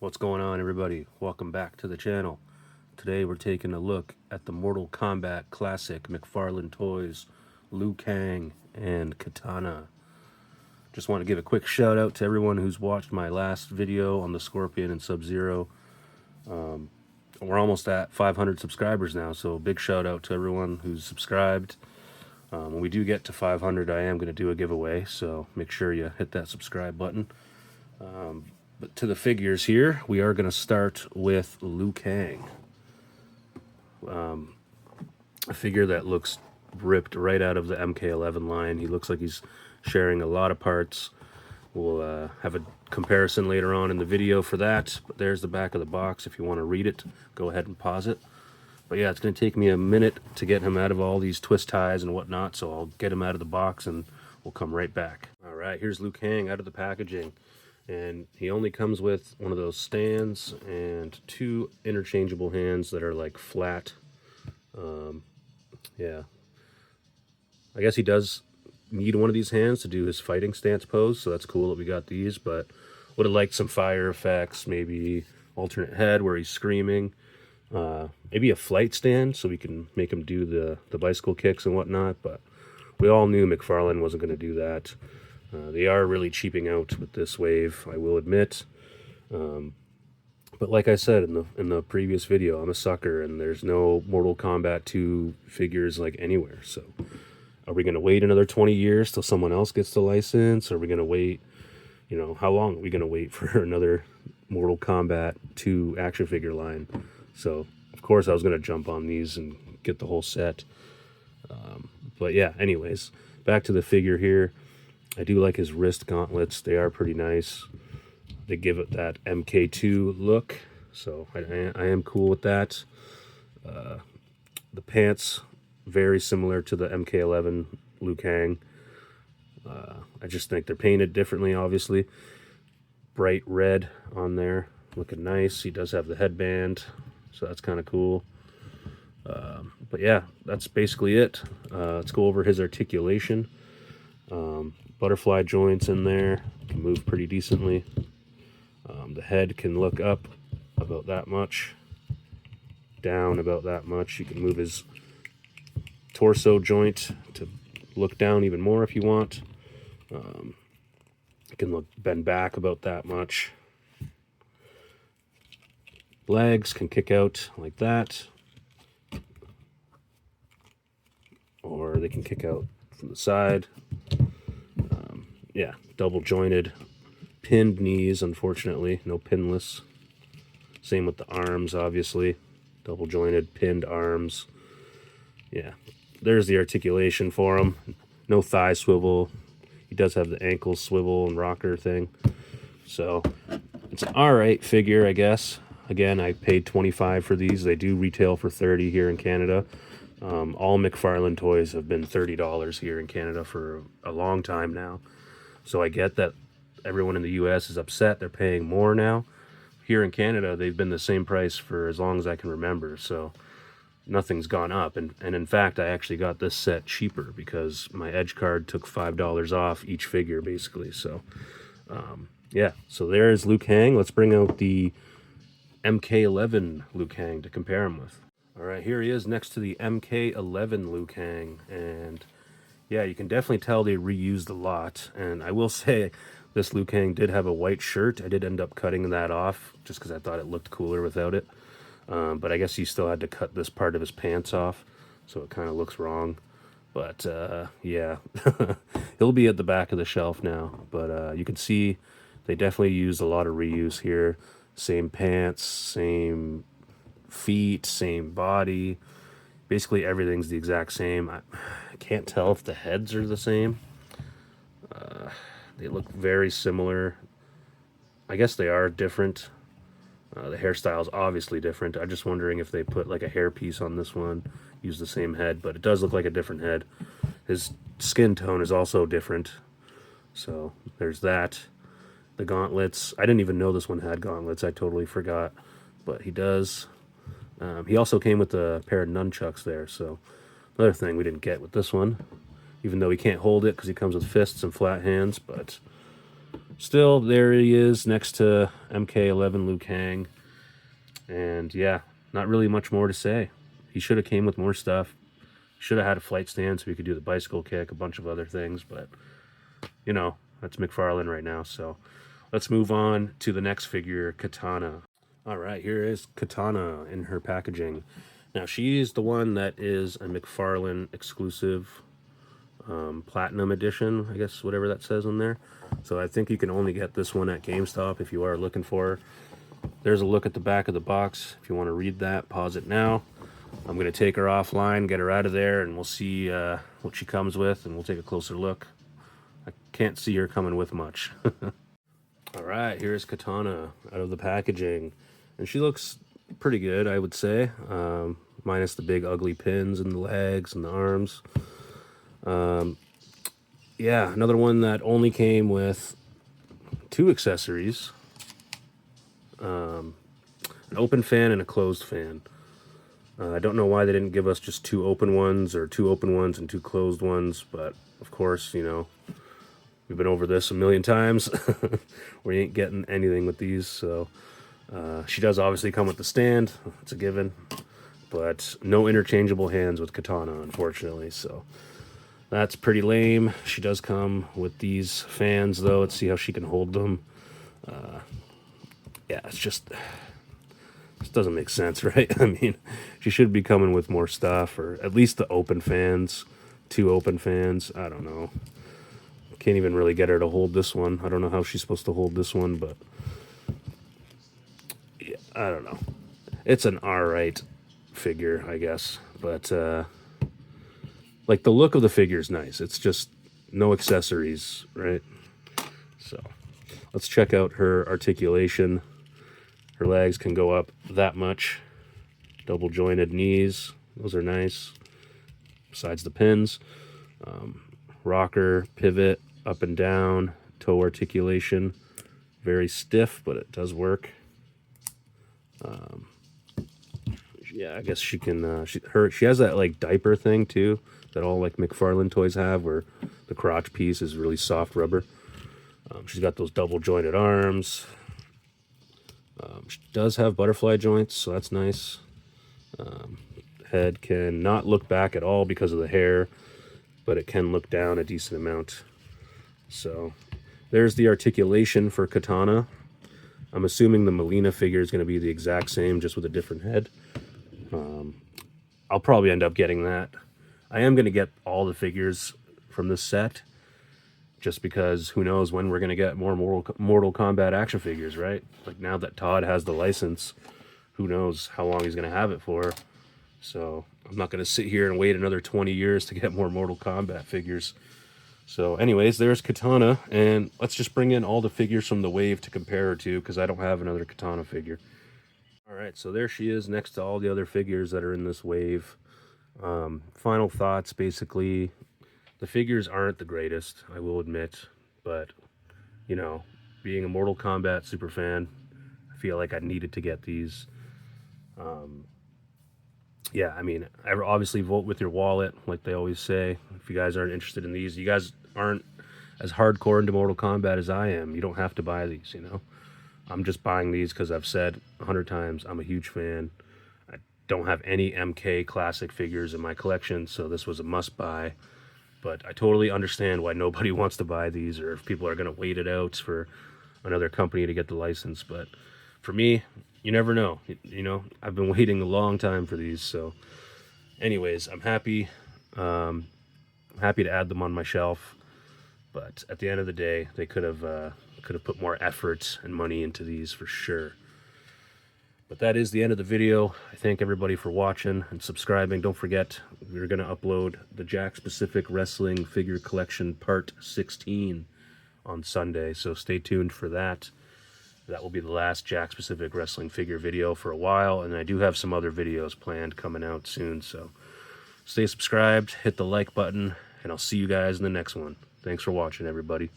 What's going on, everybody? Welcome back to the channel. Today we're taking a look at the Mortal Kombat Classic McFarlane toys, Liu Kang and Kitana. Just want to give a quick shout out to everyone who's watched my last video on the Scorpion and Sub-Zero. We're almost at 500 subscribers now, so big shout out to everyone who's subscribed. When we do get to 500, I am going to do a giveaway, so make sure you hit that subscribe button. But to the figures here, we are going to start with Liu Kang. A figure that looks ripped right out of the MK11 line. He looks like he's sharing a lot of parts. We'll have a comparison later on in the video for that. But there's the back of the box. If you want to read it, go ahead and pause it. But yeah, it's going to take me a minute to get him out of all these twist ties and whatnot. So I'll get him out of the box and we'll come right back. All right, here's Liu Kang out of the packaging. And he only comes with one of those stands and two interchangeable hands that are like flat. Yeah. I guess he does need one of these hands to do his fighting stance pose, so that's cool that we got these, but would have liked some fire effects, maybe alternate head where he's screaming. Maybe a flight stand so we can make him do the bicycle kicks and whatnot, but we all knew McFarlane wasn't going to do that. They are really cheaping out with this wave, I will admit. But like I said in the previous video, I'm a sucker, and there's no Mortal Kombat 2 figures like anywhere. So, are we going to wait another 20 years till someone else gets the license? Or are we going to wait? You know, how long are we going to wait for another Mortal Kombat 2 action figure line? So, of course, I was going to jump on these and get the whole set. But yeah, anyways, back to the figure here. I do like his wrist gauntlets. They are pretty nice. They give it that MK2 look, so I am cool with that. The pants, very similar to the MK11 Liu Kang. I just think they're painted differently, obviously. Bright red on there, looking nice. He does have the headband, so that's kind of cool. But yeah, that's basically it. Let's go over his articulation. Butterfly joints in there, can move pretty decently. The head can look up about that much, down about that much. You can move his torso joint to look down even more if you want. You can bend back about that much. Legs can kick out like that, or they can kick out from the side. Yeah, double jointed, pinned knees, unfortunately, no pinless. Same with the arms, obviously, double jointed, pinned arms. Yeah, there's the articulation for him. No thigh swivel. He does have the ankle swivel and rocker thing. So it's an alright figure, I guess. Again, I paid $25 for these. They do retail for $30 here in Canada. All McFarlane toys have been $30 here in Canada for a long time now. So I get that everyone in the US is upset. They're paying more now. Here in Canada, they've been the same price for as long as I can remember. So nothing's gone up. And in fact, I actually got this set cheaper because my Edge card took $5 off each figure, basically. So, yeah. So there's Liu Kang. Let's bring out the MK11 Liu Kang to compare him with. All right, here he is next to the MK11 Liu Kang. And yeah, you can definitely tell they reused a lot. And I will say, this Liu Kang did have a white shirt. I did end up cutting that off just because I thought it looked cooler without it. But I guess you still had to cut this part of his pants off, so it kind of looks wrong. But yeah, he'll be at the back of the shelf now. But you can see they definitely used a lot of reuse here. Same pants, same feet, same body. Basically everything's the exact same. I can't tell if the heads are the same. They look very similar. I guess they are different. The hairstyle is obviously different. I'm just wondering if they put like a hairpiece on this one, use the same head, but it does look like a different head. His skin tone is also different. So there's that. The gauntlets. I didn't even know this one had gauntlets. I totally forgot. But he does. He also came with a pair of nunchucks there. So another thing we didn't get with this one. Even though he can't hold it because he comes with fists and flat hands. But still, there he is next to MK11 Liu Kang. And yeah, not really much more to say. He should have came with more stuff. Should have had a flight stand so we could do the bicycle kick, a bunch of other things, but you know, that's McFarlane right now. So let's move on to the next figure, Kitana. All right, here is Kitana in her packaging. Now, she's the one that is a McFarlane exclusive Platinum Edition, I guess, whatever that says on there. So I think you can only get this one at GameStop if you are looking for her. There's a look at the back of the box. If you want to read that, pause it now. I'm going to take her offline, get her out of there, and we'll see what she comes with, and we'll take a closer look. I can't see her coming with much. All right, here's Kitana out of the packaging. And she looks pretty good, I would say, minus the big ugly pins in the legs and the arms. Yeah, another one that only came with 2 accessories. An open fan and a closed fan. I don't know why they didn't give us just 2 open ones or 2 open ones and 2 closed ones, but of course, you know, we've been over this a million times. We ain't getting anything with these, so she does obviously come with the stand. It's a given, but no interchangeable hands with Kitana, unfortunately, so that's pretty lame. She does come with these fans, though. Let's see how she can hold them. Yeah, it's just... This doesn't make sense, right? I mean, she should be coming with more stuff, or at least the open fans, 2 open fans. I don't know. Can't even really get her to hold this one. I don't know how she's supposed to hold this one, but yeah, I don't know. It's an alright figure, I guess, but like the look of the figure is nice. It's just no accessories, right? So let's check out her articulation. Her legs can go up that much. Double jointed knees. Those are nice. Besides the pins. Rocker, pivot, up and down. Toe articulation. Very stiff, but it does work. Yeah, I guess she can... she has that like diaper thing too, that all like McFarlane toys have, where the crotch piece is really soft rubber. She's got those double jointed arms. She does have butterfly joints, so that's nice. Head can not look back at all because of the hair, but it can look down a decent amount. So there's the articulation for Kitana. I'm assuming the Melina figure is going to be the exact same, just with a different head. I'll probably end up getting that. I am going to get all the figures from this set, just because who knows when we're going to get more Mortal Kombat action figures, right? Like now that Todd has the license, who knows how long he's going to have it for. So I'm not going to sit here and wait another 20 years to get more Mortal Kombat figures. So anyways, there's Kitana, and let's just bring in all the figures from the wave to compare her to, because I don't have another Kitana figure. All right, so there she is next to all the other figures that are in this wave. Final thoughts, basically. The figures aren't the greatest, I will admit, but, you know, being a Mortal Kombat super fan, I feel like I needed to get these. Yeah, I mean, I obviously vote with your wallet, like they always say. If you guys aren't interested in these, you guys aren't as hardcore into Mortal Kombat as I am. You don't have to buy these, you know? I'm just buying these because I've said 100 times I'm a huge fan. I don't have any MK Classic figures in my collection, so this was a must-buy. But I totally understand why nobody wants to buy these, or if people are going to wait it out for another company to get the license. But for me, you never know. You know, I've been waiting a long time for these. So anyways, I'm happy. Happy to add them on my shelf. But at the end of the day, they could have put more effort and money into these for sure. But that is the end of the video. I thank everybody for watching and subscribing. Don't forget, we're going to upload the Jakks Pacific Wrestling Figure Collection Part 16 on Sunday, so stay tuned for that. That will be the last Jakks Pacific Wrestling figure video for a while, and I do have some other videos planned coming out soon, so stay subscribed, hit the like button, and I'll see you guys in the next one. Thanks for watching, everybody.